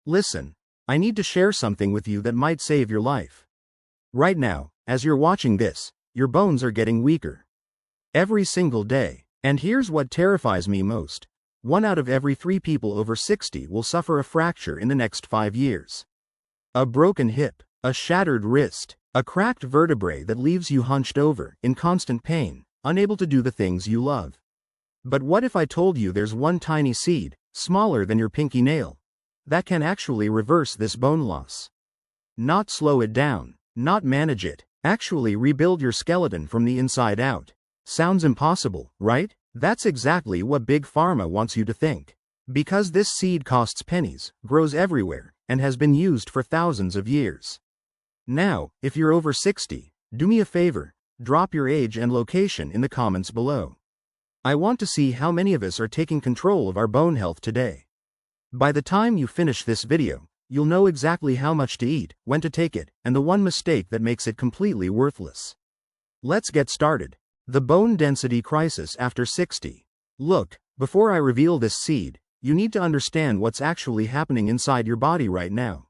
Listen, I need to share something with you that might save your life. Right now, as you're watching this, your bones are getting weaker. Every single day. And here's what terrifies me most. 1 out of every 3 people over 60 will suffer a fracture in the next 5 years. A broken hip, a shattered wrist, a cracked vertebrae that leaves you hunched over, in constant pain, unable to do the things you love. But what if I told you there's one tiny seed, smaller than your pinky nail, that can actually reverse this bone loss? Not slow it down, not manage it, actually rebuild your skeleton from the inside out. Sounds impossible, right? That's exactly what Big Pharma wants you to think. Because this seed costs pennies, grows everywhere, and has been used for thousands of years. Now, if you're over 60, do me a favor, drop your age and location in the comments below. I want to see how many of us are taking control of our bone health today. By the time you finish this video, you'll know exactly how much to eat, when to take it, and the one mistake that makes it completely worthless. Let's get started. The bone density crisis after 60. Look, before I reveal this seed, you need to understand what's actually happening inside your body right now.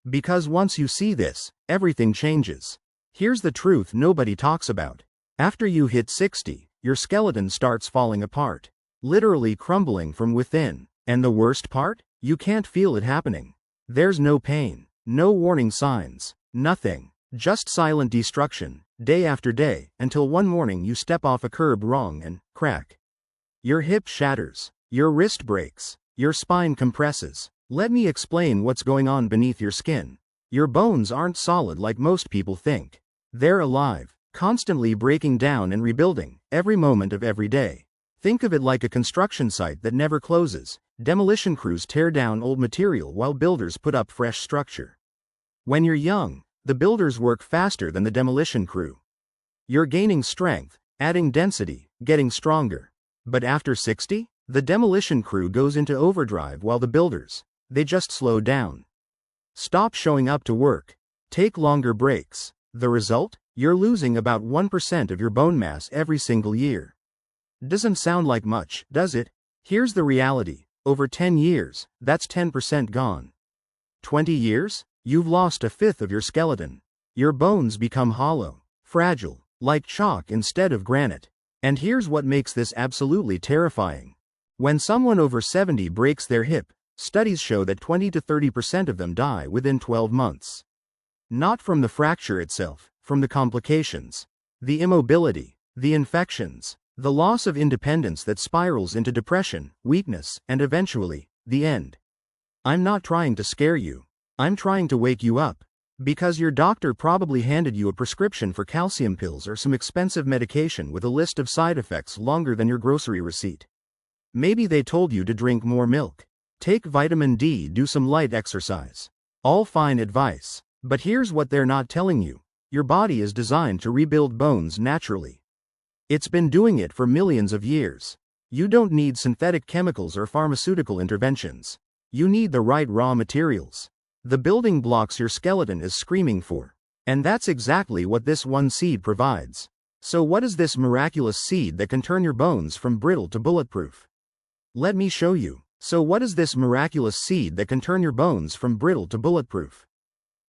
Because once you see this, everything changes. Here's the truth nobody talks about. After you hit 60, your skeleton starts falling apart, literally crumbling from within. And the worst part? You can't feel it happening. There's no pain, no warning signs, nothing. Just silent destruction, day after day, until one morning you step off a curb wrong and, crack. Your hip shatters, your wrist breaks, your spine compresses. Let me explain what's going on beneath your skin. Your bones aren't solid like most people think. They're alive, constantly breaking down and rebuilding, every moment of every day. Think of it like a construction site that never closes. Demolition crews tear down old material while builders put up fresh structure. When you're young, the builders work faster than the demolition crew. You're gaining strength, adding density, getting stronger. But after 60, the demolition crew goes into overdrive while the builders, they just slow down. Stop showing up to work. Take longer breaks. The result? You're losing about 1% of your bone mass every single year. Doesn't sound like much, does it? Here's the reality. Over 10 years, that's 10% gone. 20 years? You've lost a fifth of your skeleton. Your bones become hollow, fragile, like chalk instead of granite. And here's what makes this absolutely terrifying. When someone over 70 breaks their hip, studies show that 20 to 30% of them die within 12 months. Not from the fracture itself, from the complications, the immobility, the infections, the loss of independence that spirals into depression, weakness, and eventually, the end. I'm not trying to scare you. I'm trying to wake you up. Because your doctor probably handed you a prescription for calcium pills or some expensive medication with a list of side effects longer than your grocery receipt. Maybe they told you to drink more milk, take vitamin D, do some light exercise. All fine advice. But here's what they're not telling you. Your body is designed to rebuild bones naturally. It's been doing it for millions of years. You don't need synthetic chemicals or pharmaceutical interventions. You need the right raw materials. The building blocks your skeleton is screaming for. And that's exactly what this one seed provides. So what is this miraculous seed that can turn your bones from brittle to bulletproof? Let me show you. So what is this miraculous seed that can turn your bones from brittle to bulletproof?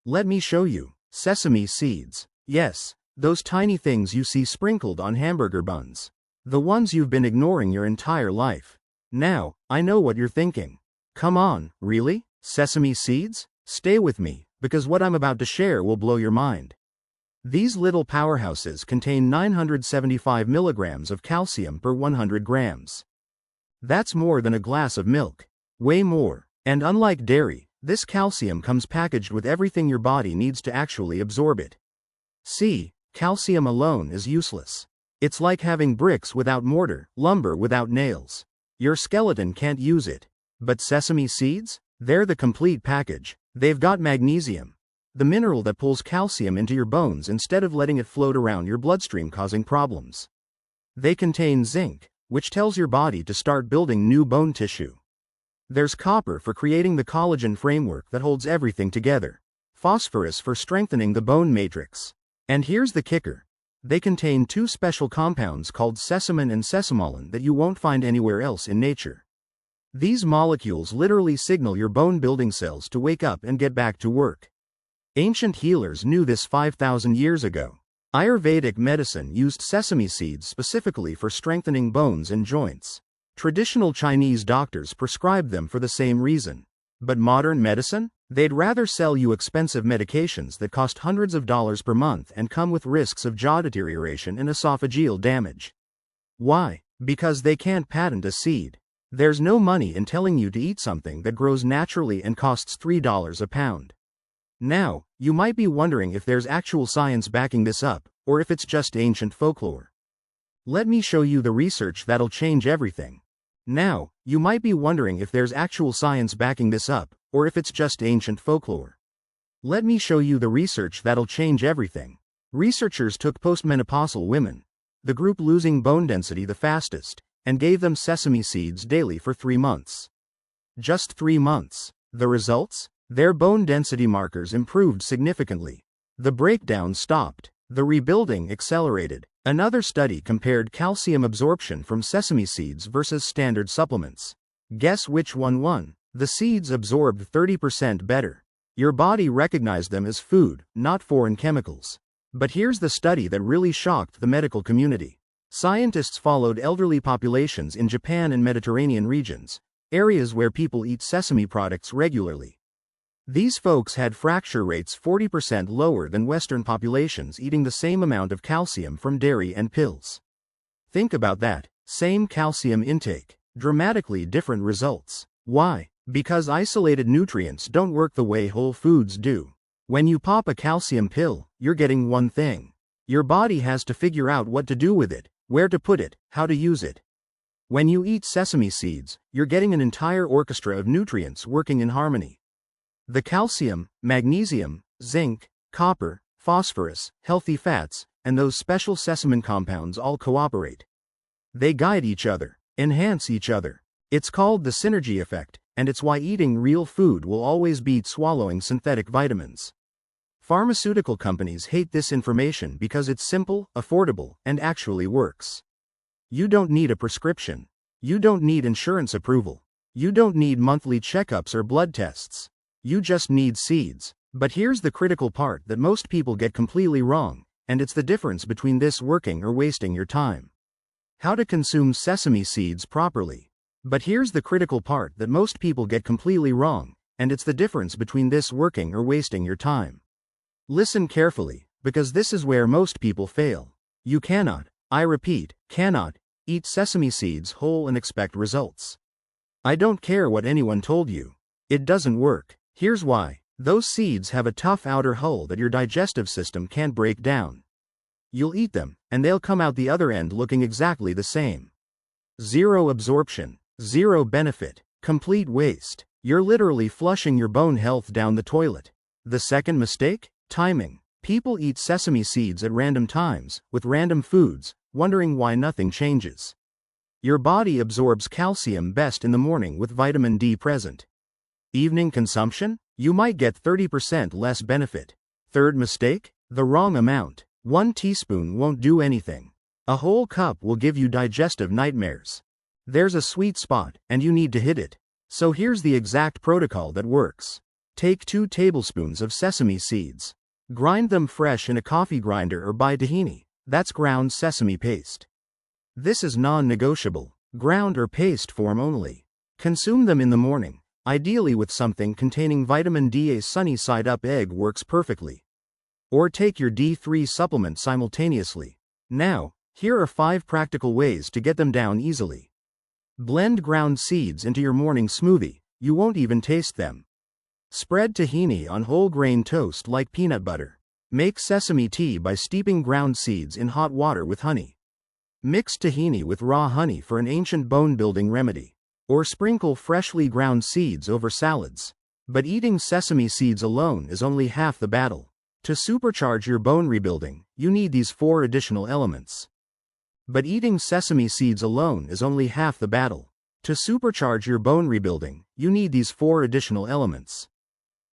Let me show you. Sesame seeds. Yes, those tiny things you see sprinkled on hamburger buns. The ones you've been ignoring your entire life. Now, I know what you're thinking. Come on, really? Sesame seeds? Stay with me, because what I'm about to share will blow your mind. These little powerhouses contain 975 milligrams of calcium per 100 grams. That's more than a glass of milk. Way more. And unlike dairy, this calcium comes packaged with everything your body needs to actually absorb it. See, calcium alone is useless. It's like having bricks without mortar, lumber without nails. Your skeleton can't use it. But sesame seeds? They're the complete package. They've got magnesium, the mineral that pulls calcium into your bones instead of letting it float around your bloodstream causing problems. They contain zinc, which tells your body to start building new bone tissue. There's copper for creating the collagen framework that holds everything together, phosphorus for strengthening the bone matrix. And here's the kicker. They contain 2 special compounds called sesamin and sesamolin that you won't find anywhere else in nature. These molecules literally signal your bone-building cells to wake up and get back to work. Ancient healers knew this 5,000 years ago. Ayurvedic medicine used sesame seeds specifically for strengthening bones and joints. Traditional Chinese doctors prescribed them for the same reason. But modern medicine? They'd rather sell you expensive medications that cost hundreds of dollars per month and come with risks of jaw deterioration and esophageal damage. Why? Because they can't patent a seed. There's no money in telling you to eat something that grows naturally and costs $3 a pound. Now, you might be wondering if there's actual science backing this up, or if it's just ancient folklore. Let me show you the research that'll change everything. Now, you might be wondering if there's actual science backing this up, or if it's just ancient folklore. Let me show you the research that'll change everything. Researchers took postmenopausal women, the group losing bone density the fastest, and gave them sesame seeds daily for 3 months. Just 3 months. The results? Their bone density markers improved significantly. The breakdown stopped. The rebuilding accelerated. Another study compared calcium absorption from sesame seeds versus standard supplements. Guess which one won? The seeds absorbed 30% better. Your body recognized them as food, not foreign chemicals. But here's the study that really shocked the medical community. Scientists followed elderly populations in Japan and Mediterranean regions, areas where people eat sesame products regularly. These folks had fracture rates 40% lower than Western populations eating the same amount of calcium from dairy and pills. Think about that. Same calcium intake, dramatically different results. Why? Because isolated nutrients don't work the way whole foods do. When you pop a calcium pill, you're getting one thing. Your body has to figure out what to do with it, where to put it, how to use it. When you eat sesame seeds, you're getting an entire orchestra of nutrients working in harmony. The calcium, magnesium, zinc, copper, phosphorus, healthy fats, and those special sesame compounds all cooperate. They guide each other, enhance each other. It's called the synergy effect, and it's why eating real food will always beat swallowing synthetic vitamins. Pharmaceutical companies hate this information because it's simple, affordable, and actually works. You don't need a prescription. You don't need insurance approval. You don't need monthly checkups or blood tests. You just need seeds. But here's the critical part that most people get completely wrong, and it's the difference between this working or wasting your time. How to consume sesame seeds properly. But here's the critical part that most people get completely wrong, and it's the difference between this working or wasting your time. Listen carefully, because this is where most people fail. You cannot, I repeat, cannot, eat sesame seeds whole and expect results. I don't care what anyone told you. It doesn't work. Here's why. Those seeds have a tough outer hull that your digestive system can't break down. You'll eat them, and they'll come out the other end looking exactly the same. Zero absorption, zero benefit, complete waste. You're literally flushing your bone health down the toilet. The second mistake? Timing. People eat sesame seeds at random times, with random foods, wondering why nothing changes. Your body absorbs calcium best in the morning with vitamin D present. Evening consumption? You might get 30% less benefit. Third mistake? The wrong amount. 1 teaspoon won't do anything. A whole cup will give you digestive nightmares. There's a sweet spot, and you need to hit it. So here's the exact protocol that works. Take 2 tablespoons of sesame seeds. Grind them fresh in a coffee grinder or buy tahini. That's ground sesame paste. This is non-negotiable. Ground or paste form only. Consume them in the morning. Ideally with something containing vitamin D. A sunny side up egg works perfectly. Or take your D3 supplement simultaneously. Now, here are 5 practical ways to get them down easily. Blend ground seeds into your morning smoothie. You won't even taste them. Spread tahini on whole grain toast like peanut butter. Make sesame tea by steeping ground seeds in hot water with honey. Mix tahini with raw honey for an ancient bone-building remedy. Or sprinkle freshly ground seeds over salads. But eating sesame seeds alone is only half the battle. To supercharge your bone rebuilding, you need these 4 additional elements. But eating sesame seeds alone is only half the battle. To supercharge your bone rebuilding, you need these 4 additional elements.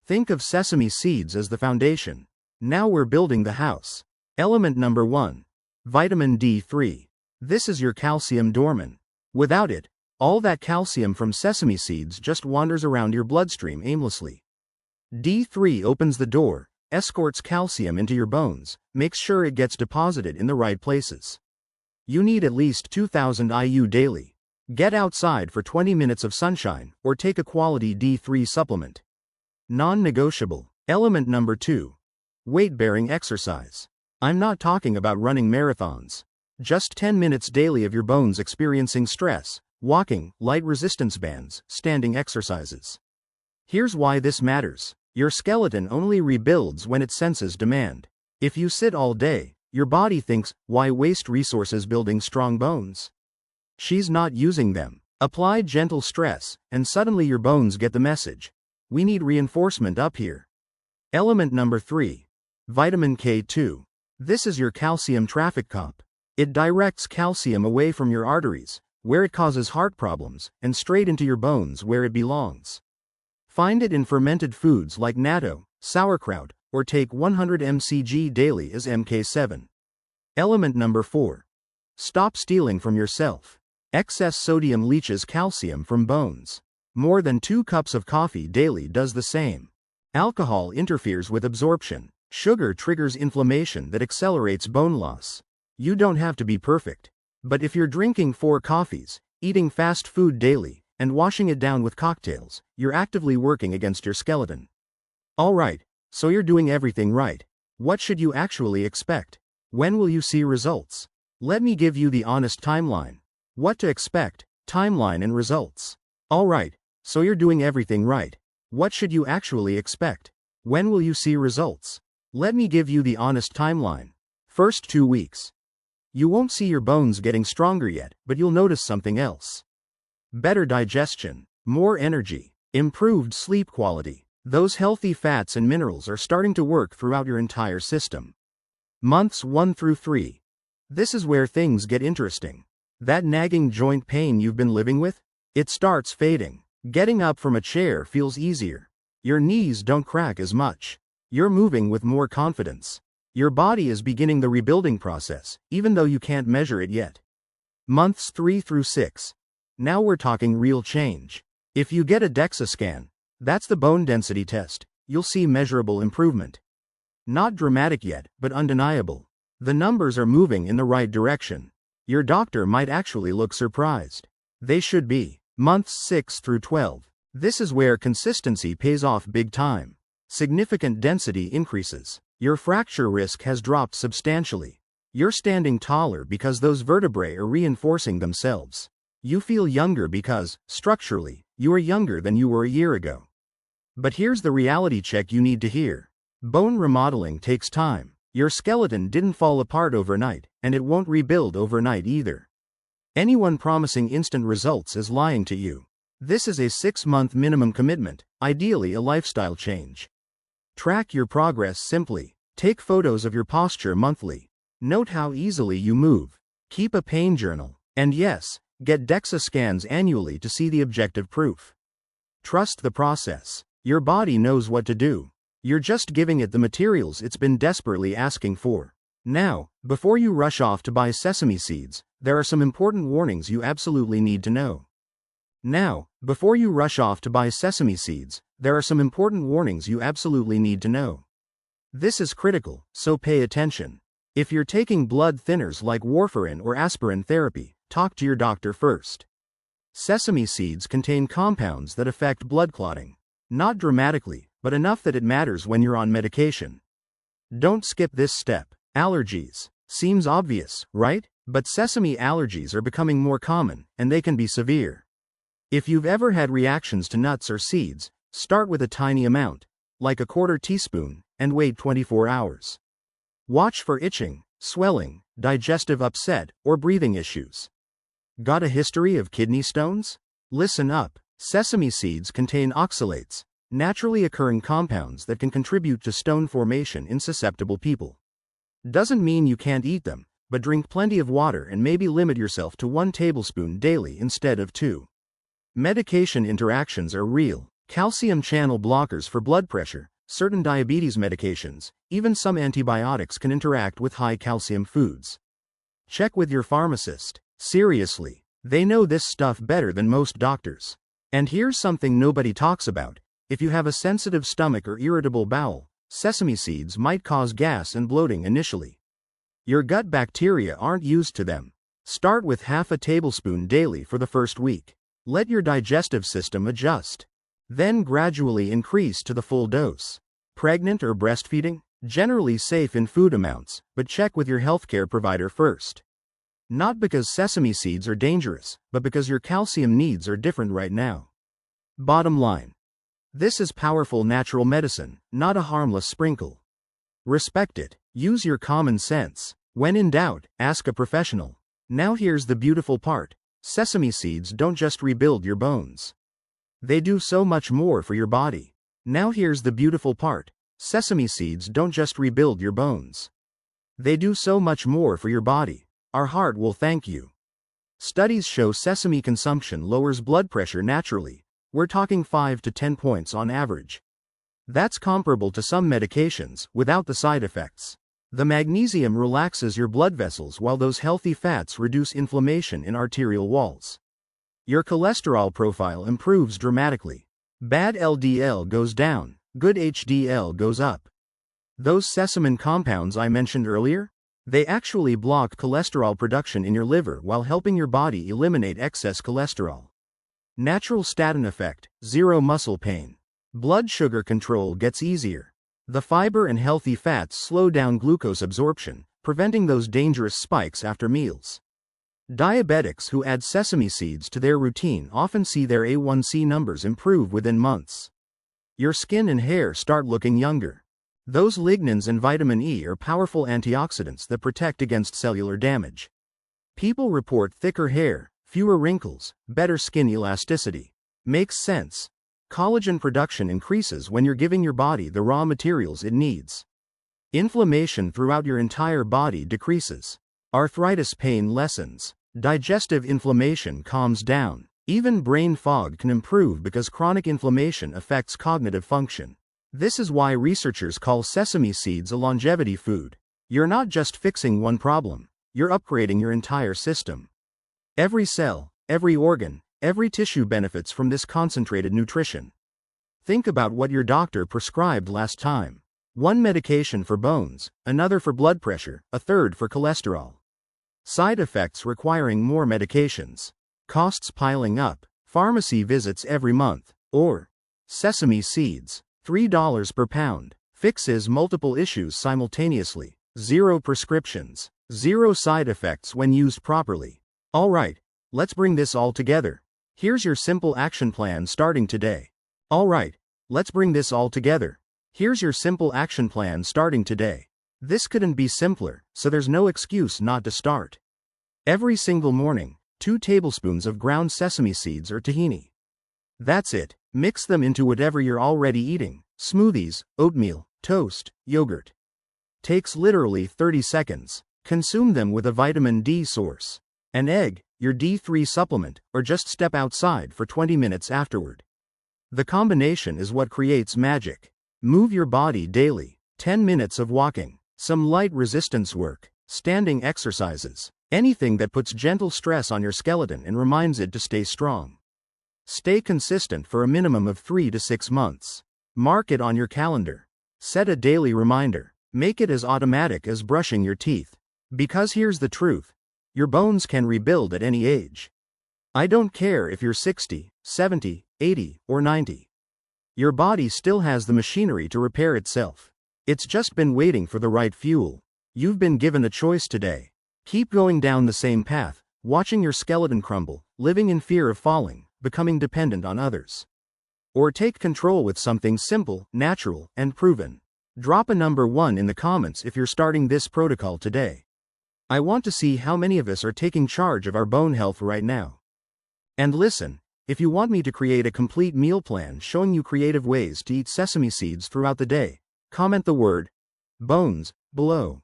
Think of sesame seeds as the foundation. Now we're building the house. Element number 1. Vitamin D3. This is your calcium dormant. Without it, All that calcium from sesame seeds just wanders around your bloodstream aimlessly. D3 opens the door, escorts calcium into your bones, makes sure it gets deposited in the right places. You need at least 2000 IU daily. Get outside for 20 minutes of sunshine, or take a quality D3 supplement. Non-negotiable. Element number 2. Weight-bearing exercise. I'm not talking about running marathons. Just 10 minutes daily of your bones experiencing stress, walking, light resistance bands, standing exercises. Here's why this matters. Your skeleton only rebuilds when it senses demand. If you sit all day, your body thinks, why waste resources building strong bones? She's not using them. Apply gentle stress, and suddenly your bones get the message. We need reinforcement up here. Element number 3. Vitamin K2. This is your calcium traffic cop. It directs calcium away from your arteries, where it causes heart problems, and straight into your bones where it belongs. Find it in fermented foods like natto, sauerkraut, or take 100 mcg daily as MK7. Element number 4. Stop stealing from yourself. Excess sodium leaches calcium from bones. More than 2 cups of coffee daily does the same. Alcohol interferes with absorption. Sugar triggers inflammation that accelerates bone loss. You don't have to be perfect. But if you're drinking 4 coffees, eating fast food daily, and washing it down with cocktails, you're actively working against your skeleton. Alright, so you're doing everything right. What should you actually expect? When will you see results? Let me give you the honest timeline. What to expect, timeline and results. Alright, so you're doing everything right. What should you actually expect? When will you see results? Let me give you the honest timeline. First 2 weeks. You won't see your bones getting stronger yet, but you'll notice something else. Better digestion, more energy, improved sleep quality. Those healthy fats and minerals are starting to work throughout your entire system. Months 1 through 3. This is where things get interesting. That nagging joint pain you've been living with? It starts fading. Getting up from a chair feels easier. Your knees don't crack as much. You're moving with more confidence. Your body is beginning the rebuilding process, even though you can't measure it yet. Months 3 through 6. Now we're talking real change. If you get a DEXA scan, that's the bone density test, you'll see measurable improvement. Not dramatic yet, but undeniable. The numbers are moving in the right direction. Your doctor might actually look surprised. They should be. Months 6 through 12. This is where consistency pays off big time. Significant density increases. Your fracture risk has dropped substantially. You're standing taller because those vertebrae are reinforcing themselves. You feel younger because, structurally, you are younger than you were a year ago. But here's the reality check you need to hear. Bone remodeling takes time. Your skeleton didn't fall apart overnight, and it won't rebuild overnight either. Anyone promising instant results is lying to you. This is a 6-month minimum commitment, ideally a lifestyle change. Track your progress simply. Take photos of your posture monthly. Note how easily you move. Keep a pain journal. And yes, get DEXA scans annually to see the objective proof. Trust the process. Your body knows what to do. You're just giving it the materials it's been desperately asking for. Now, before you rush off to buy sesame seeds, there are some important warnings you absolutely need to know. This is critical, so pay attention. If you're taking blood thinners like warfarin or aspirin therapy, talk to your doctor first. Sesame seeds contain compounds that affect blood clotting. Not dramatically, but enough that it matters when you're on medication. Don't skip this step. Allergies. Seems obvious, right? But sesame allergies are becoming more common, and they can be severe. If you've ever had reactions to nuts or seeds, start with a tiny amount, like a quarter teaspoon, and wait 24 hours. Watch for itching, swelling, digestive upset, or breathing issues. Got a history of kidney stones? Listen up. Sesame seeds contain oxalates, naturally occurring compounds that can contribute to stone formation in susceptible people. Doesn't mean you can't eat them, but drink plenty of water and maybe limit yourself to 1 tablespoon daily instead of 2. Medication interactions are real. Calcium channel blockers for blood pressure, certain diabetes medications, even some antibiotics can interact with high calcium foods. Check with your pharmacist. Seriously, They know this stuff better than most doctors. And here's something nobody talks about. If you have a sensitive stomach or irritable bowel, sesame seeds might cause gas and bloating initially. Your gut bacteria aren't used to them. Start with half a tablespoon daily for the first week. Let your digestive system adjust. Then gradually increase to the full dose. Pregnant or breastfeeding? Generally safe in food amounts, but check with your healthcare provider first. Not because sesame seeds are dangerous, but because your calcium needs are different right now. Bottom line. This is powerful natural medicine, not a harmless sprinkle. Respect it. Use your common sense. When in doubt, ask a professional. Now here's the beautiful part. Sesame seeds don't just rebuild your bones. They do so much more for your body. Now here's the beautiful part. Sesame seeds don't just rebuild your bones. They do so much more for your body. Our heart will thank you. Studies show sesame consumption lowers blood pressure naturally. We're talking 5 to 10 points on average. That's comparable to some medications, without the side effects. The magnesium relaxes your blood vessels while those healthy fats reduce inflammation in arterial walls. Your cholesterol profile improves dramatically. Bad LDL goes down. Good HDL goes up. Those sesame compounds I mentioned earlier? They actually block cholesterol production in your liver while helping your body eliminate excess cholesterol. Natural statin effect, zero muscle pain. Blood sugar control gets easier. The fiber and healthy fats slow down glucose absorption, preventing those dangerous spikes after meals. Diabetics who add sesame seeds to their routine often see their A1C numbers improve within months. Your skin and hair start looking younger. Those lignans and vitamin E are powerful antioxidants that protect against cellular damage. People report thicker hair, fewer wrinkles, better skin elasticity. Makes sense. Collagen production increases when you're giving your body the raw materials it needs. Inflammation throughout your entire body decreases. Arthritis pain lessens. Digestive inflammation calms down. Even brain fog can improve because chronic inflammation affects cognitive function. This is why researchers call sesame seeds a longevity food. You're not just fixing one problem, you're upgrading your entire system. Every cell, every organ, every tissue benefits from this concentrated nutrition. Think about what your doctor prescribed last time. One medication for bones, another for blood pressure, a third for cholesterol. Side effects requiring more medications. Costs piling up, pharmacy visits every month, or sesame seeds, $3 per pound, fixes multiple issues simultaneously, 0 prescriptions, 0 side effects when used properly. Alright, let's bring this all together. Here's your simple action plan starting today. Alright, let's bring this all together. Here's your simple action plan starting today. This couldn't be simpler, so there's no excuse not to start. Every single morning, 2 tablespoons of ground sesame seeds or tahini. That's it. Mix them into whatever you're already eating, smoothies, oatmeal, toast, yogurt. Takes literally 30 seconds. Consume them with a vitamin D source. An egg, your D3 supplement, or just step outside for 20 minutes afterward. The combination is what creates magic. Move your body daily. 10 minutes of walking, some light resistance work, standing exercises. Anything that puts gentle stress on your skeleton and reminds it to stay strong. Stay consistent for a minimum of 3 to 6 months. Mark it on your calendar. Set a daily reminder. Make it as automatic as brushing your teeth. Because here's the truth. Your bones can rebuild at any age. I don't care if you're 60, 70, 80, or 90. Your body still has the machinery to repair itself. It's just been waiting for the right fuel. You've been given a choice today. Keep going down the same path, watching your skeleton crumble, living in fear of falling, becoming dependent on others. Or take control with something simple, natural, and proven. Drop a number 1 in the comments if you're starting this protocol today. I want to see how many of us are taking charge of our bone health right now. And listen, if you want me to create a complete meal plan showing you creative ways to eat sesame seeds throughout the day, comment the word bones below.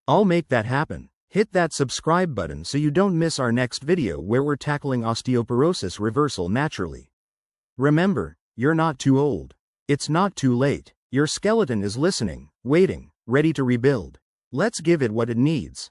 I'll make that happen. Hit that subscribe button so you don't miss our next video where we're tackling osteoporosis reversal naturally. Remember, you're not too old. It's not too late. Your skeleton is listening, waiting, ready to rebuild. Let's give it what it needs.